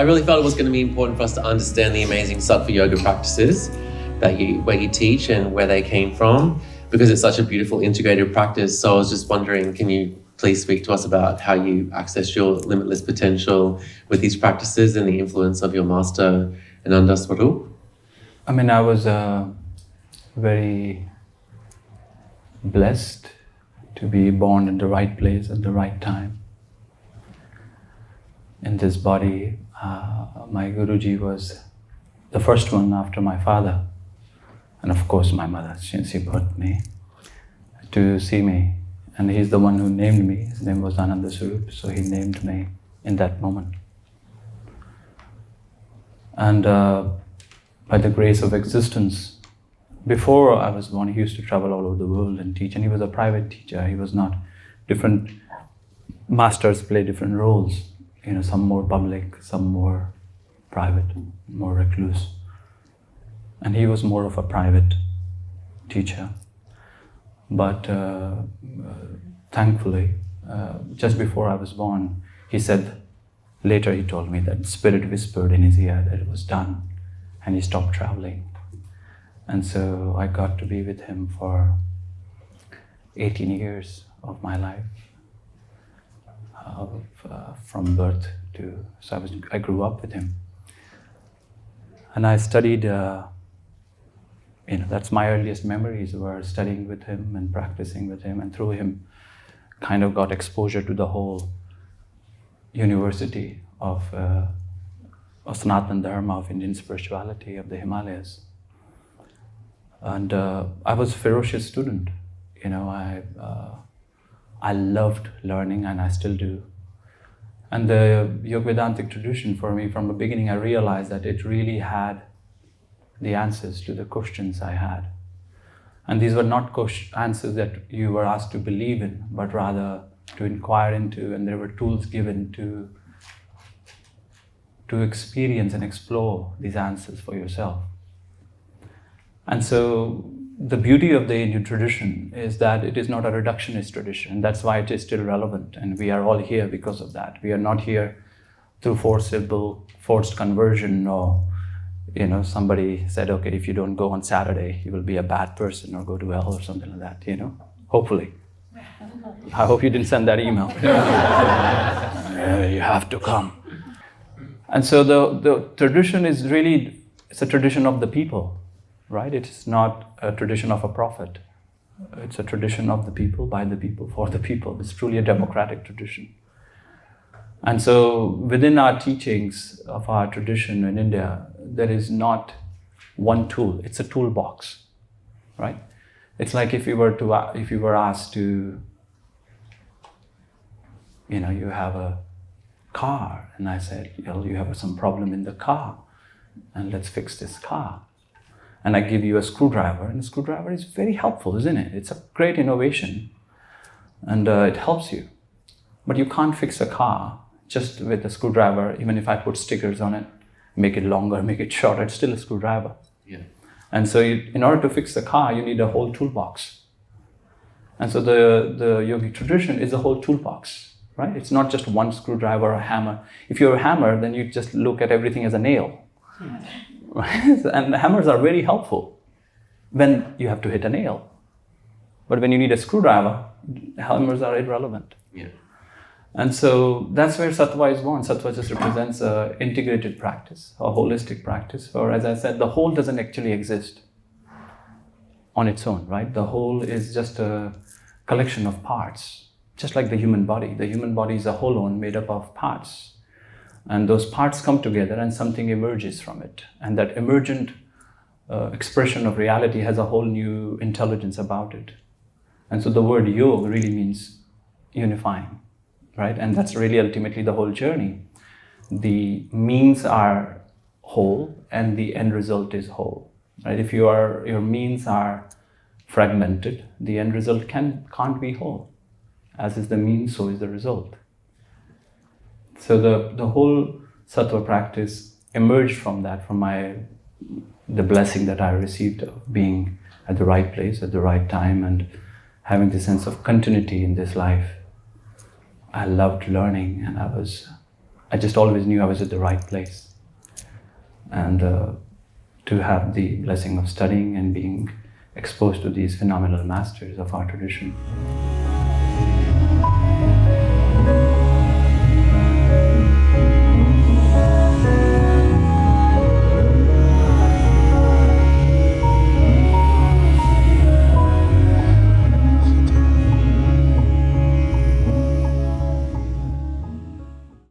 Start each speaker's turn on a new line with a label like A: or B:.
A: I really felt it was going to be important for us to understand the amazing Sattva Yoga practices where you teach and where they came from, because it's such a beautiful integrated practice. So I was just wondering, can you please speak to us about how you access your limitless potential with these practices and the influence of your master, Ananda Swaroop?
B: I mean, I was very blessed to be born in the right place at the right time. In this body, my Guruji was the first one after my father, and of course my mother, since she birthed me, to see me. And he's the one who named me. His name was Ananda Swaroop, so he named me in that moment. And by the grace of existence, before I was born, he used to travel all over the world and teach, and he was a private teacher. He was not, different masters play different roles, some more public, some more private, more recluse. And he was more of a private teacher. But thankfully, just before I was born, he said, later he told me that Spirit whispered in his ear that it was done, and he stopped traveling. And so I got to be with him for 18 years of my life, from birth to, so I grew up with him. And I studied, that's my earliest memories, were studying with him and practicing with him, and through him kind of got exposure to the whole university of Sanatana Dharma, of Indian spirituality, of the Himalayas. And I was a ferocious student. I loved learning, and I still do. And the Yoga Vedantic tradition, for me, from the beginning, I realized that it really had the answers to the questions I had. And these were not answers that you were asked to believe in, but rather to inquire into, and there were tools given to experience and explore these answers for yourself. And so the beauty of the Indian tradition is that it is not a reductionist tradition. That's why it is still relevant, and we are all here because of that. We are not here through forced conversion, or somebody said, okay, if you don't go on Saturday, you will be a bad person or go to hell or something like that, hopefully. I hope you didn't send that email. You have to come. And so the tradition is really, it's a tradition of the people, right? It is not a tradition of a prophet. It's a tradition of the people, by the people, for the people. It's truly a democratic tradition. And so within our teachings of our tradition in India, there is not one tool. It's a toolbox, right? It's like if you were asked to, you have a car, and I said, you have some problem in the car, and let's fix this car. And I give you a screwdriver, and a screwdriver is very helpful, isn't it? It's a great innovation, and it helps you. But you can't fix a car just with a screwdriver. Even if I put stickers on it, make it longer, make it shorter, it's still a screwdriver.
A: Yeah.
B: And so in order to fix the car, you need a whole toolbox. And so the yogic tradition is a whole toolbox, right? It's not just one screwdriver or a hammer. If you're a hammer, then you just look at everything as a nail. Right? And hammers are very helpful when you have to hit a nail. But when you need a screwdriver, hammers are irrelevant.
A: Yeah.
B: And so that's where Sattva is born. Sattva just represents an integrated practice, a holistic practice. Or as I said, the whole doesn't actually exist on its own, right? The whole is just a collection of parts, just like the human body. The human body is a holon made up of parts. And those parts come together and something emerges from it. And that emergent expression of reality has a whole new intelligence about it. And so the word yoga really means unifying, right? And that's really ultimately the whole journey. The means are whole and the end result is whole, right? If your means are fragmented, the end result can't be whole. As is the means, so is the result. So the whole Sattva practice emerged from that, from the blessing that I received of being at the right place at the right time and having the sense of continuity in this life. I loved learning, and I just always knew I was at the right place. And to have the blessing of studying and being exposed to these phenomenal masters of our tradition.